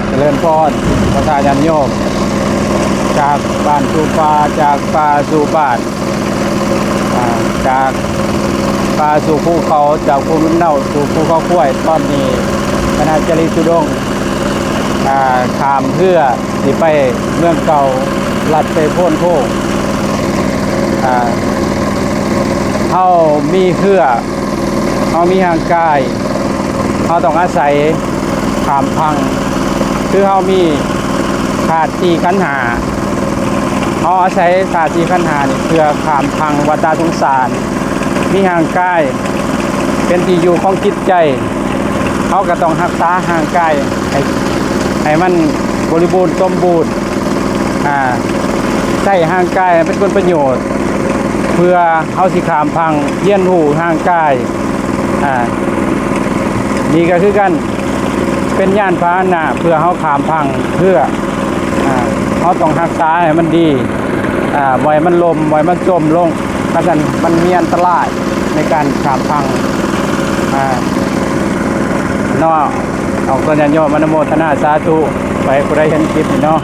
เจริญพรประชาญาณโยมจากบ้านสู่ป่าจากป่าสู่บ้านจากป่าสู่ภูเขาจากภูลุ่นเน่าสู่ภูเขาค้วยตอนนี้คณะจริตุดงขามเพื่อที่ไปเมืองเก่าลัดไปโพ้นโคกเขามีเพื่อเขามีห่างกายเขาต้องอาศัยขามพังคือเขามีขาดที่ขันหาเขาอาศัยขาดที่ขันหานี่เพื่อขามพังวัฏสงสารมีห่างกายเป็นที่อยู่ของจิตใจเขาก็ต้องรักษาห่างกายให้มันบริบูรณ์สมบูรณ์ใช้ห่างกายเป็นผลประโยชน์เพื่อเขาสิขามพังเยี่ยนหูห่างกายนี่ก็คือกันเป็นย่านพาหนะเพื่อเขาขามพังเพื่อเขาต้องรักษาให้มันดีบ่อยมันลมบ่อยมันจมลงเพราะฉะนั้นมันมีอันตรายในการขามพังเนาะเอาตัวญาติโยมอนุโมทนาสาธุไปผู้ใดเห็นคลิปนี่เนาะ